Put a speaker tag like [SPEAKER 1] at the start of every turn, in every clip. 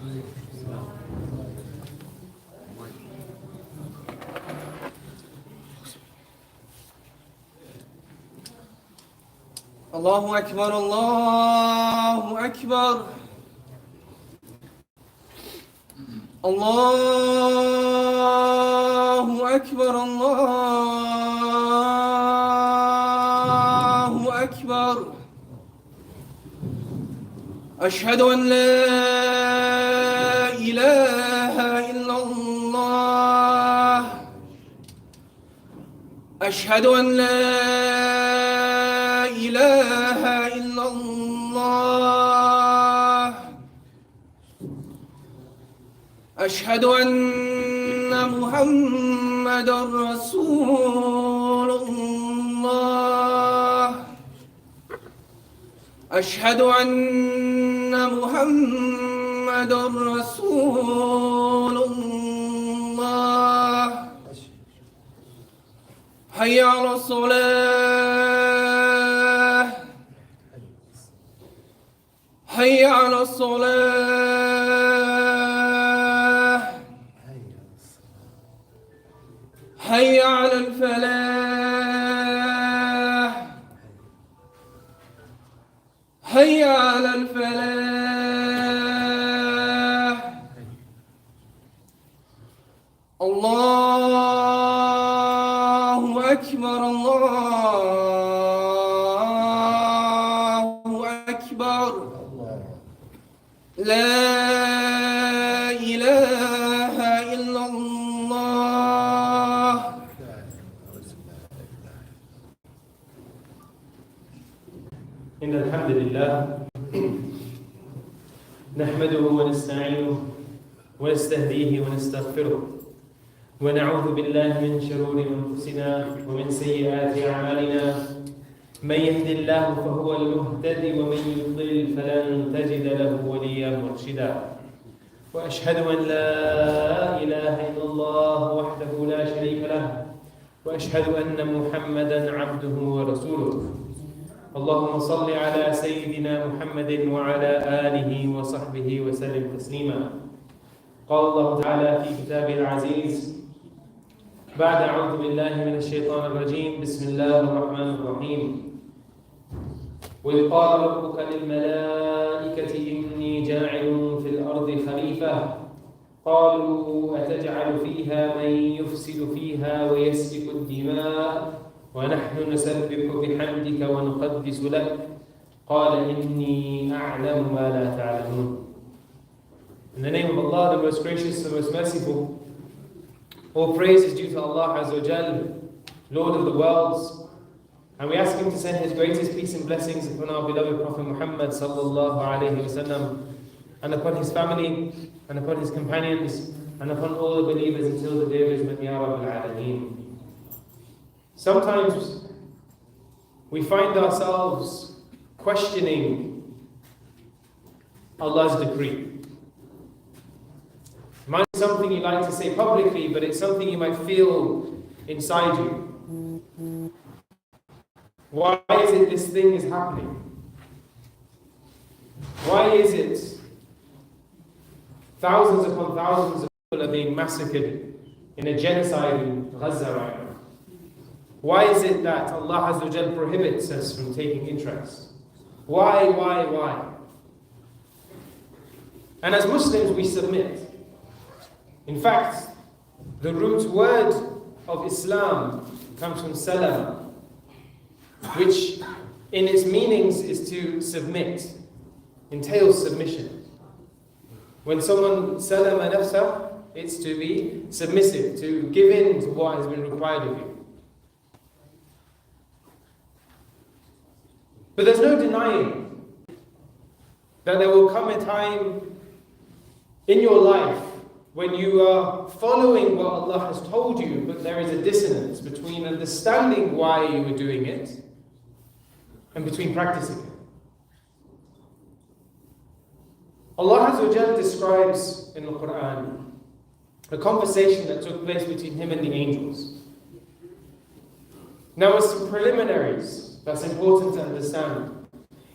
[SPEAKER 1] الله أكبر الله أكبر الله أكبر الله أكبر أشهد أن لا إله إلا الله أشهد أن لا إله إلا الله أشهد أن محمدًا رسول الله أشهد أن محمدًا رسول الله حي على الصلاة حي على الصلاة حي على الفلاح حي على الفلاح الله أكبر الله أكبر لا إله إلا الله
[SPEAKER 2] إن الحمد لله نحمده ونستعينه ونستهديه ونستغفره ونعوذ بالله من شرور أنفسنا ومن سيئات أعمالنا من يهد الله فهو المهتدي ومن يضلل فلن تجد له وليا مرشدا وأشهد أن لا إله إلا الله وحده لا شريك له وأشهد أن محمدا عبده ورسوله اللهم صل على سيدنا محمد وعلى آله وصحبه وسلم تسليما قال الله تعالى في كتابه العزيز بعد أعوذ بالله من الشيطان الرجيم بسم الله الرحمن الرحيم وإذ قال ربك للملائكة إني جاعل في الأرض خليفة قالوا أتجعل فيها من يفسد فيها ويسفك الدماء ونحن نسبح بحمدك ونقدس لك قال إني أعلم ما لا تعلمون. In the name of Allah, the most gracious, the most merciful, all praise is due to Allah Azza wa Jal, Lord of the worlds, and we ask Him to send His greatest peace and blessings upon our beloved Prophet Muhammad sallallahu alayhi wasallam, and upon his family, and upon his companions, and upon all the believers until the day of Judgment, Ya Rabbil Alameen. Sometimes we find ourselves questioning Allah's decree. It might be something you like to say publicly, but it's something you might feel inside you. Why is it this thing is happening? Why is it thousands upon thousands of people are being massacred in a genocide in Gaza right now? Why is it that Allah Azza wa Jal prohibits us from taking interest? Why? And as Muslims we submit. In fact, the root word of Islam comes from salama, which in its meanings is to submit, entails submission. When someone salama nafsa, it's to be submissive, to give in to what has been required of you. But there's no denying that there will come a time in your life when you are following what Allah has told you, but there is a dissonance between understanding why you are doing it and between practicing it. Allah Azza wa Jal describes in the Quran a conversation that took place between Him and the angels. Now, as some preliminaries that's important to understand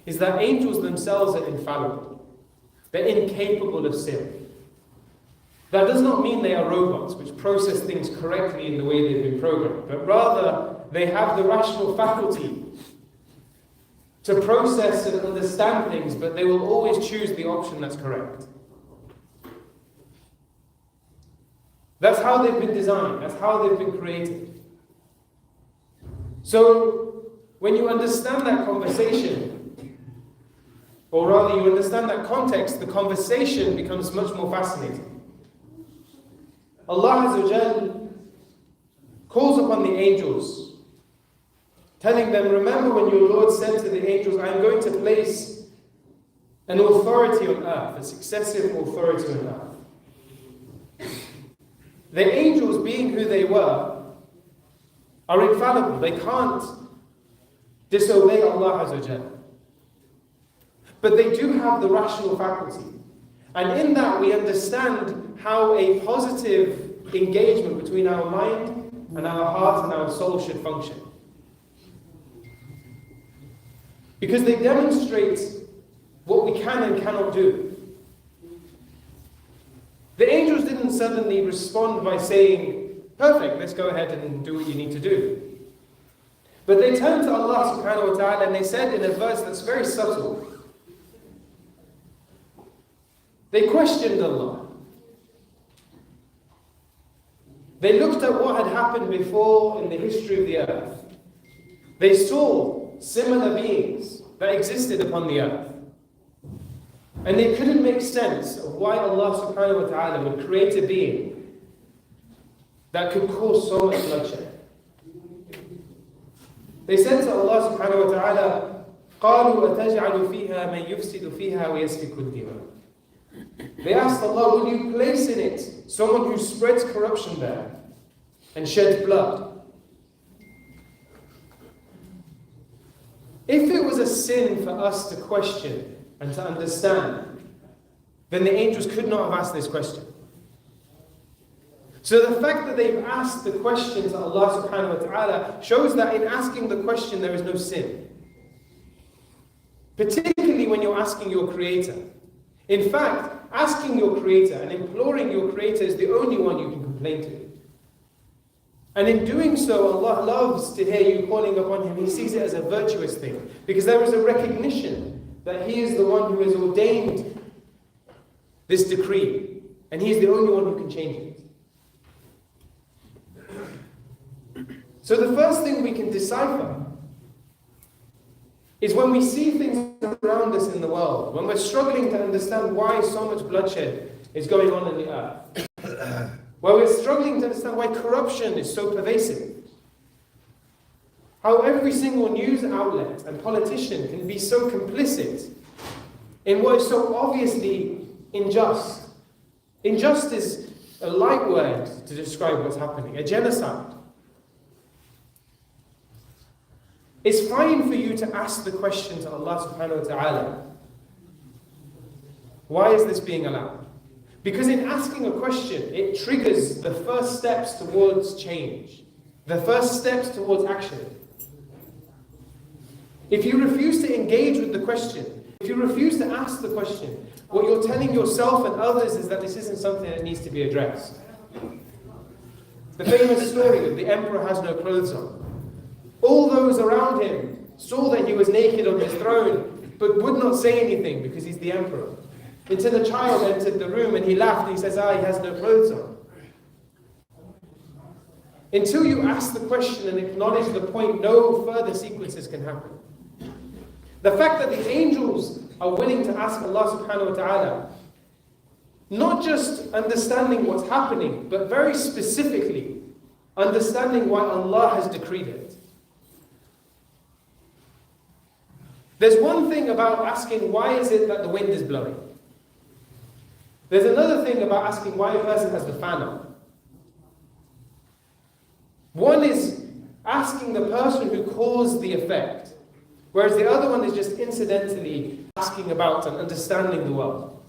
[SPEAKER 2] is that angels themselves are infallible. They're incapable of sin. That does not mean they are robots which process things correctly in the way they've been programmed, but rather they have the rational faculty to process and understand things, but they will always choose the option that's correct. That's how they've been designed, that's how they've been created. So, when you understand that conversation, or rather you understand that context, the conversation becomes much more fascinating. Allah Azza wa Jal calls upon the angels, telling them, remember when your Lord said to the angels, I am going to place an authority on earth, a successive authority on earth. The angels, being who they were, are infallible. They can't disobey Allah Azza wa Jal. But they do have the rational faculty. And in that we understand how a positive engagement between our mind and our heart and our soul should function. Because they demonstrate what we can and cannot do. The angels didn't suddenly respond by saying, perfect, let's go ahead and do what you need to do. But they turned to Allah subhanahu wa ta'ala and they said in a verse that's very subtle, they questioned Allah. They looked at what had happened before in the history of the earth. They saw similar beings that existed upon the earth. And they couldn't make sense of why Allah subhanahu wa ta'ala would create a being that could cause so much bloodshed. They said to Allah subhanahu wa ta'ala, قَالُوا أَتَجْعَلُ فِيهَا مَنْ يُفْسِدُ فِيهَا وَيَسْفِكُ الدِّمَاءَ. They asked Allah, will you place in it someone who spreads corruption there and sheds blood? If it was a sin for us to question and to understand, then the angels could not have asked this question. So the fact that they've asked the question to Allah subhanahu wa ta'ala shows that in asking the question there is no sin. Particularly when you're asking your Creator. In fact, asking your Creator and imploring your Creator is the only one you can complain to. And in doing so, Allah loves to hear you calling upon Him. He sees it as a virtuous thing. Because there is a recognition that He is the one who has ordained this decree. And He is the only one who can change it. So the first thing we can decipher is when we see things around us in the world, when we're struggling to understand why so much bloodshed is going on in the earth, where we're struggling to understand why corruption is so pervasive, how every single news outlet and politician can be so complicit in what is so obviously unjust. Unjust is a light word to describe what's happening, a genocide. It's fine for you to ask the question to Allah subhanahu wa ta'ala, why is this being allowed? Because in asking a question, it triggers the first steps towards change, the first steps towards action. If you refuse to engage with the question, if you refuse to ask the question, what you're telling yourself and others is that this isn't something that needs to be addressed. The famous story of the emperor has no clothes on. All those around him saw that he was naked on his throne, but would not say anything because he's the emperor. Until a child entered the room and he laughed and he says, he has no clothes on. Until you ask the question and acknowledge the point, no further sequences can happen. The fact that the angels are willing to ask Allah subhanahu wa ta'ala, not just understanding what's happening, but very specifically understanding why Allah has decreed it. There's one thing about asking, why is it that the wind is blowing? There's another thing about asking why a person has the fan on. One is asking the person who caused the effect, whereas the other one is just incidentally asking about and understanding the world.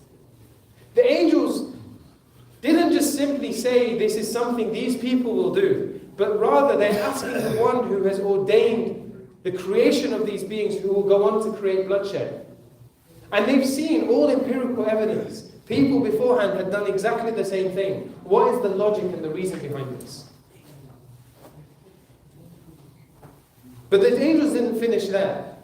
[SPEAKER 2] The angels didn't just simply say this is something these people will do, but rather they're asking the one who has ordained the creation of these beings who will go on to create bloodshed. And they've seen all empirical evidence. People beforehand had done exactly the same thing. What is the logic and the reason behind this? But the angels didn't finish there.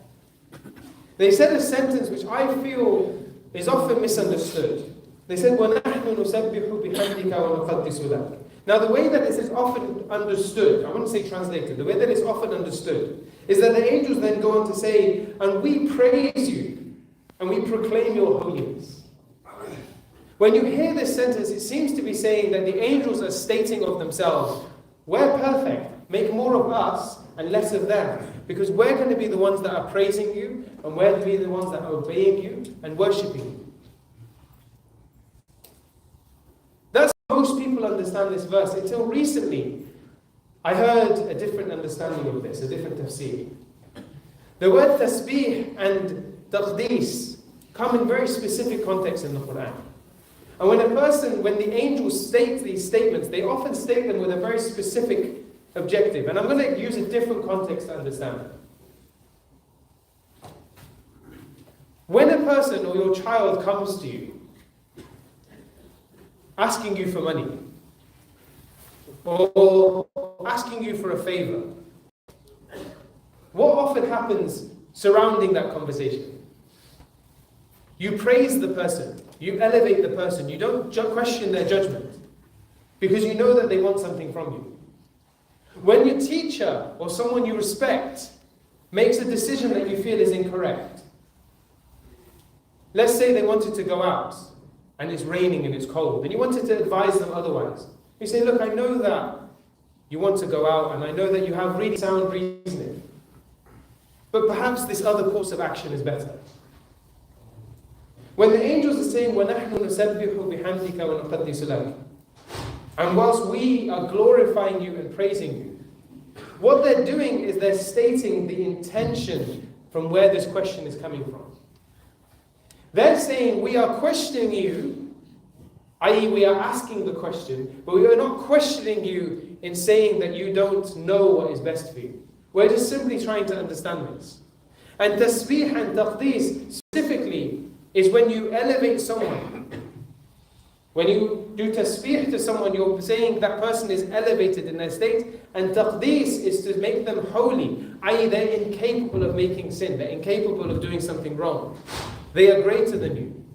[SPEAKER 2] They said a sentence which I feel is often misunderstood. They said, وَنَحْنُ نُسَبِّحُ بِحَمْدِكَ وَنُقَدِّسُ لَكَ. Now the way that this is often understood, I wouldn't say translated, the way that it's often understood is that the angels then go on to say, and we praise you, and we proclaim your holiness. When you hear this sentence, it seems to be saying that the angels are stating of themselves, we're perfect, make more of us and less of them, because we're going to be the ones that are praising you, and we're going to be the ones that are obeying you and worshipping you. That's how most people understand this verse. Until recently, I heard a different understanding of this, a different tafsir. The word tasbih and taqdees come in very specific contexts in the Quran. And when the angels state these statements, they often state them with a very specific objective. And I'm going to use a different context to understand it. When a person or your child comes to you, asking you for money, or asking you for a favor, what often happens surrounding that conversation? You praise the person, you elevate the person, you don't question their judgment, because you know that they want something from you. When your teacher or someone you respect makes a decision that you feel is incorrect, let's say they wanted to go out, and it's raining and it's cold, and you wanted to advise them otherwise. You say, look, I know that you want to go out, and I know that you have really sound reasoning, but perhaps this other course of action is better. When the angels are saying, وَنَحْنُ نُسَبِّحُ بِحَمْدِكَ وَنُقَدِّسُ لَكَ, and whilst we are glorifying you and praising you, what they're doing is they're stating the intention from where this question is coming from. They're saying, we are questioning you, i.e. we are asking the question, but we are not questioning you in saying that you don't know what is best for you. We're just simply trying to understand this. And tasbih and taqdees specifically is when you elevate someone. When you do tasbih to someone, you're saying that person is elevated in their state, and taqdees is to make them holy, i.e. they're incapable of making sin, they're incapable of doing something wrong. They are greater than you.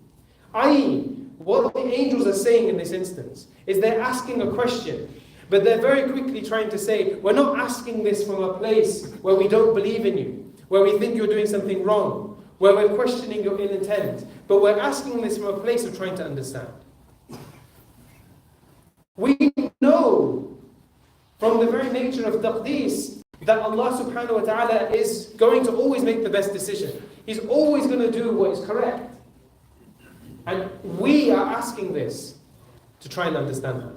[SPEAKER 2] I.e., what the angels are saying in this instance is they're asking a question, but they're very quickly trying to say, we're not asking this from a place where we don't believe in you, where we think you're doing something wrong, where we're questioning your ill intent, but we're asking this from a place of trying to understand. We know from the very nature of taqdees that Allah subhanahu wa ta'ala is going to always make the best decision. He's always going to do what is correct. And we are asking this to try and understand that.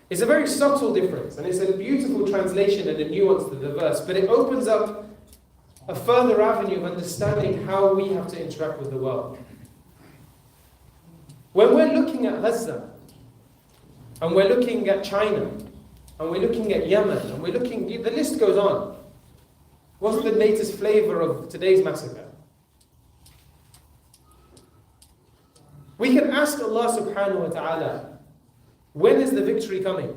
[SPEAKER 2] It's a very subtle difference, and it's a beautiful translation and a nuance to the verse, but it opens up a further avenue of understanding how we have to interact with the world. When we're looking at Gaza, and we're looking at China, and we're looking at Yemen, and we're looking, the list goes on. What's the latest flavor of today's massacre? We can ask Allah subhanahu wa ta'ala, when is the victory coming?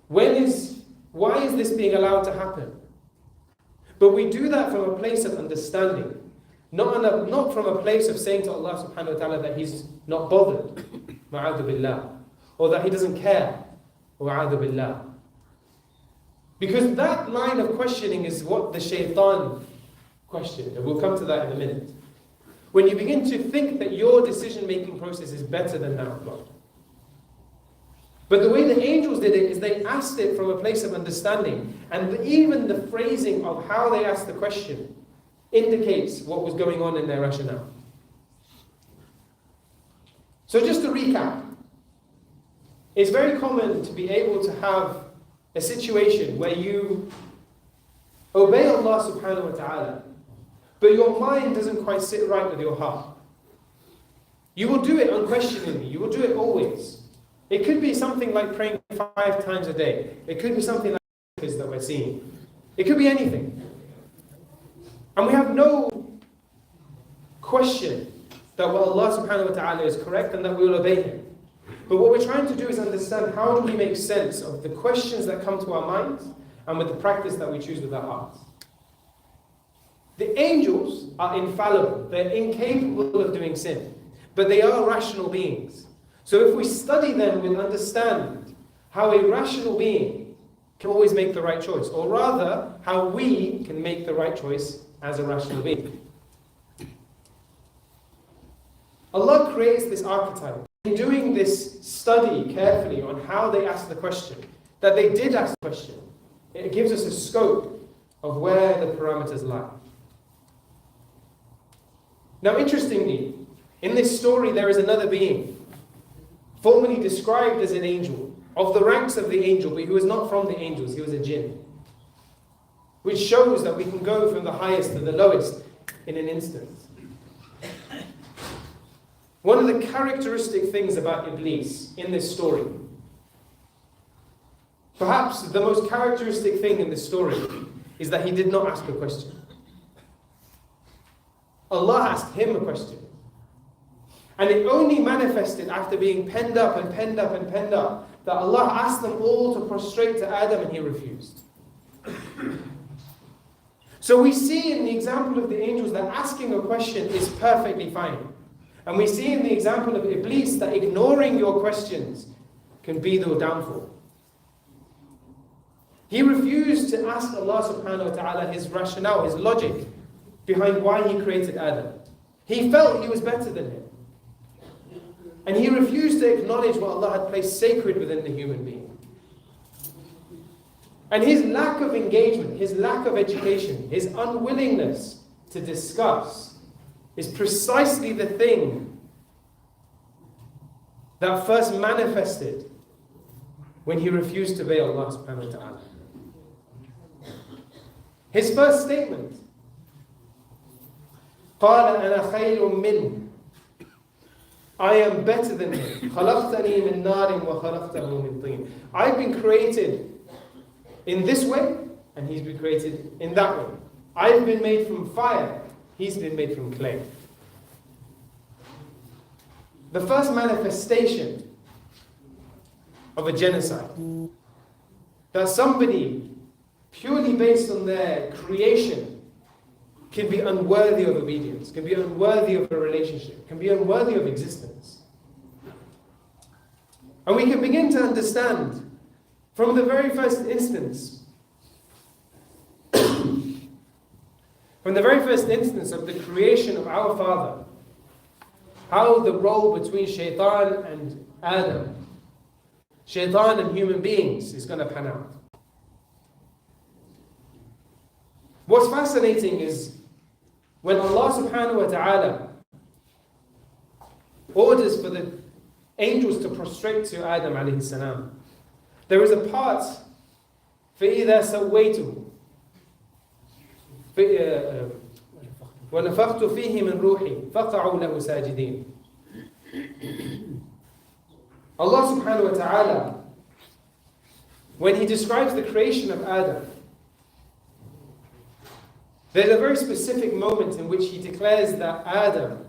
[SPEAKER 2] Why is this being allowed to happen? But we do that from a place of understanding, not from a place of saying to Allah subhanahu wa ta'ala that He's not bothered, ma'adhu billah, or that He doesn't care, ma'adhu billah. Because that line of questioning is what the shaitan questioned, and we'll come to that in a minute. When you begin to think that your decision-making process is better than that of God. But the way the angels did it is they asked it from a place of understanding, and even the phrasing of how they asked the question indicates what was going on in their rationale. So just to recap, it's very common to be able to have a situation where you obey Allah subhanahu wa ta'ala, but your mind doesn't quite sit right with your heart. You will do it unquestioningly, you will do it always. It could be something like praying 5 times a day. It could be something like this that we're seeing. It could be anything. And we have no question that what Allah subhanahu wa ta'ala is correct and that we will obey Him. But what we're trying to do is understand how do we make sense of the questions that come to our minds and with the practice that we choose with our hearts. The angels are infallible. They're incapable of doing sin. But they are rational beings. So if we study them, we'll understand how a rational being can always make the right choice. Or rather, how we can make the right choice as a rational being. Allah creates this archetype. In doing this study carefully on how they asked the question, that they did ask the question, it gives us a scope of where the parameters lie. Now, interestingly, in this story there is another being, formerly described as an angel, of the ranks of the angel, but he was not from the angels, he was a jinn. Which shows that we can go from the highest to the lowest in an instant. One of the characteristic things about Iblis in this story, perhaps the most characteristic thing in this story, is that he did not ask a question. Allah asked him a question. And it only manifested after being penned up and penned up and penned up, that Allah asked them all to prostrate to Adam and he refused. So we see in the example of the angels that asking a question is perfectly fine. And we see in the example of Iblis that ignoring your questions can be the downfall. He refused to ask Allah subhanahu wa ta'ala his rationale, his logic behind why he created Adam. He felt he was better than him. And he refused to acknowledge what Allah had placed sacred within the human being. And his lack of engagement, his lack of education, his unwillingness to discuss is precisely the thing that first manifested when he refused to obey Allah subhanahu wa ta'ala. His first statement, قَالَ أَنَا خَيْرٌ مِّنْهُ, I am better than him. خَلَقْتَنِي مِنْ نَارٍ وَخَلَقْتَهُ مِنْ طِينٍ. I've been created in this way, and he's been created in that way. I've been made from fire, he's been made from clay. The first manifestation of a genocide, that somebody, purely based on their creation, can be unworthy of obedience, can be unworthy of a relationship, can be unworthy of existence. And we can begin to understand from the very first instance, from the very first instance of the creation of our Father, how the role between shaitan and Adam, shaitan and human beings is going to pan out. What's fascinating is when Allah subhanahu wa ta'ala orders for the angels to prostrate to Adam alayhi salam, there is a part, فَإِذَا سَوَّيْتُهُ وَنَفَخْتُ فِيهِ مِنْ رُوحِي فَقَعُوا لَهُ سَاجِدِينَ. Allah subhanahu wa ta'ala, when He describes the creation of Adam, there's a very specific moment in which He declares that Adam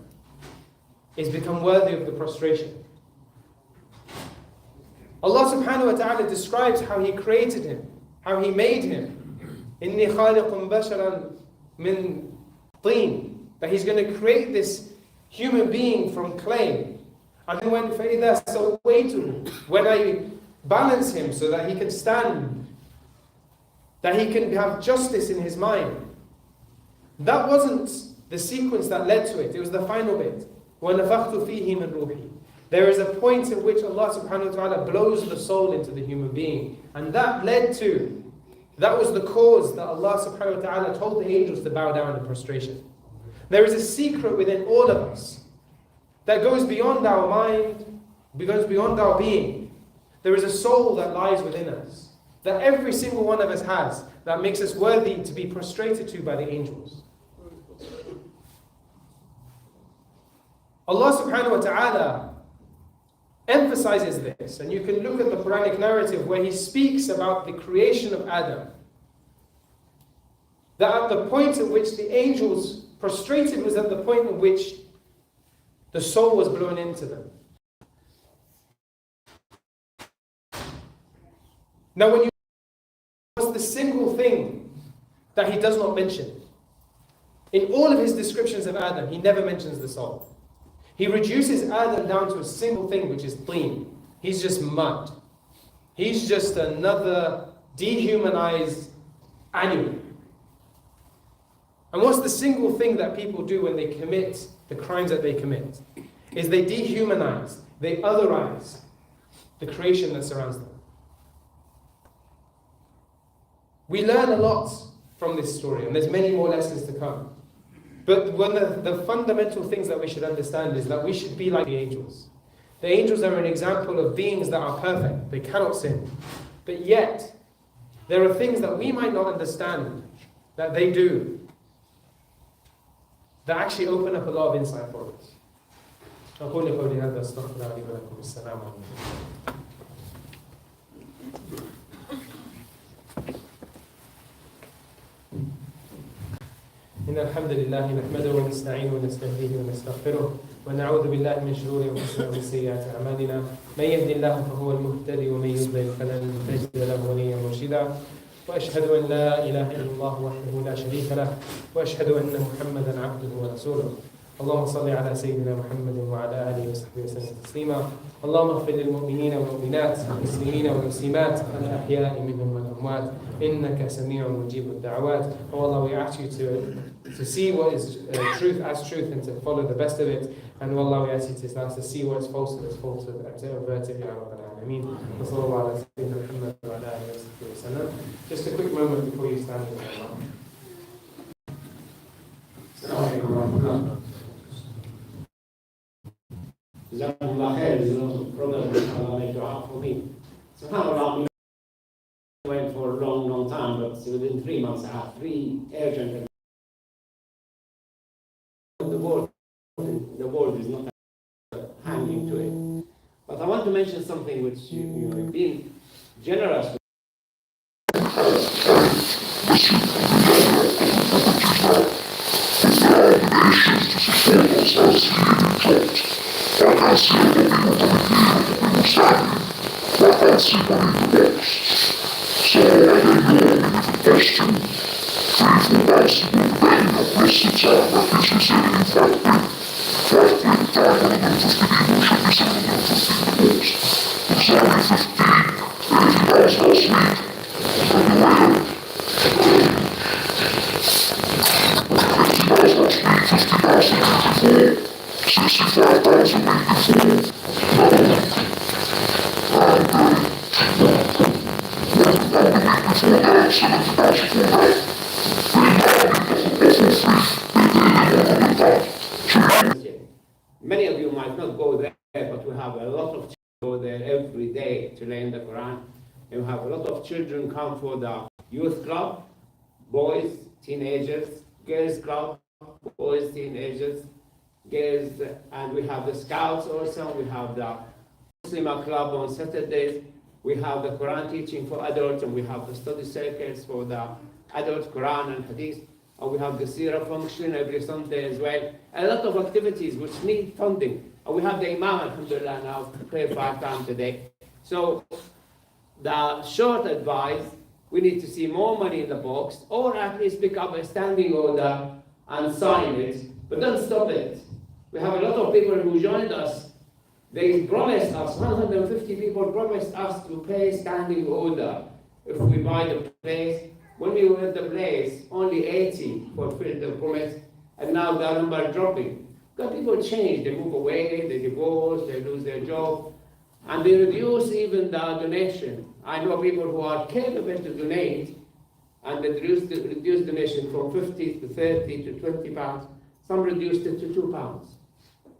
[SPEAKER 2] is become worthy of the prostration. Allah subhanahu wa ta'ala describes how He created him, how He made him. إِنِّي خَالِقٌ بَشَرًا مِّن طِينٍ, that He's going to create this human being from clay. And then when فَإِذَا سَوَّيْتُهُ, when I balance him so that he can stand, that he can have justice in his mind. That wasn't the sequence that led to it. It was the final bit. وَنَفَخْتُ فِيهِ مِنْ رُوحِي. There is a point in which Allah subhanahu wa ta'ala blows the soul into the human being. And that was the cause that Allah subhanahu wa ta'ala told the angels to bow down in prostration. There is a secret within all of us that goes beyond our mind, goes beyond our being. There is a soul that lies within us, that every single one of us has, that makes us worthy to be prostrated to by the angels. Allah subhanahu wa ta'ala emphasizes this, and you can look at the Quranic narrative where He speaks about the creation of Adam. That at the point at which the angels prostrated was at the point in which the soul was blown into them. Now when you what's the single thing that he does not mention? In all of his descriptions of Adam, he never mentions the soul. He reduces Adam down to a single thing, which is clean. He's just mud. He's just another dehumanized animal. And what's the single thing that people do when they commit the crimes that they commit? Is they dehumanize, they otherize the creation that surrounds them. We learn a lot from this story, and there's many more lessons to come. But one of the fundamental things that we should understand is that we should be like the angels. The angels are an example of beings that are perfect. They cannot sin. But yet, there are things that we might not understand that they do that actually open up a lot of insight for us. أقول قولي هذا أستغفر الله لي ولكم. السلام عليكم. إن الحمد لله نحمده ونستعينه ونستهديه ونستغفره ونعوذ بالله من شرور أنفسنا ومن سيئات أعمالنا من يهد الله فهو المهتدي ومن يضلل فلن تجد له وليا مرشدا وأشهد أن لا إله إلا الله وحده لا شريك له وأشهد أن محمدا عبده ورسوله اللهم صل على سيدنا محمد وعلى آله وصحبه وسلم تسليما اللهم اغفر للمؤمنين والمؤمنات والمسلمين والمسلمات الأحياء منهم والأموات إنك سميع مجيب الدعوات. Oh Allah, we ask you to see what is truth as truth and to follow the best of it. And oh Allah, we ask you to see what is false as false and to avert it. Ya Rabbal Alameen. وصلى الله على سيدنا محمد وعلى آله وصحبه وسلم. Just a quick moment before you stand in Allah.
[SPEAKER 3] Assalamu alaikum. Jazakumullah khair. There's a lot of problems that Allah made dua for me. SubhanAllah, we went for a long time, but within 3 months I had 3 urgent. The world is not hanging to it. But I want to mention something which you have been generous with. Many of you might not go there, but we have a lot of children go there every day to learn the Quran. And we have a lot of children come for the youth club, boys, teenagers, girls club, boys, teenagers, girls, and we have the scouts also. We have the Muslim club on Saturdays. We have the Quran teaching for adults, and we have the study circles for the adult Quran and Hadith. And we have the Sirah function every Sunday as well. A lot of activities which need funding. And we have the Imam, alhamdulillah, now pray 5 times a day. So the short advice, we need to see more money in the box, or at least pick up a standing order and sign it, but don't stop it. We have a lot of people who joined us. They promised us, 150 people promised us to pay standing order if we buy the place. When we were at the place, only 80 fulfilled the promise, and now the number is dropping. Because people change, they move away, they divorce, they lose their job, and they reduce even the donation. I know people who are capable to donate, and they reduce donation from 50 to 30 to 20 pounds. Some reduced it to 2 pounds.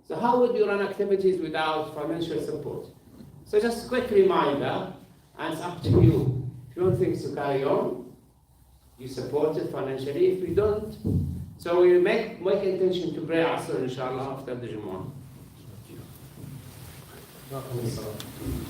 [SPEAKER 3] So how would you run activities without financial support? So just a quick reminder, and it's up to you. If you want things to carry on, you support it financially. If you don't, so we make intention to pray Asr, inshallah, after the Jumu'ah.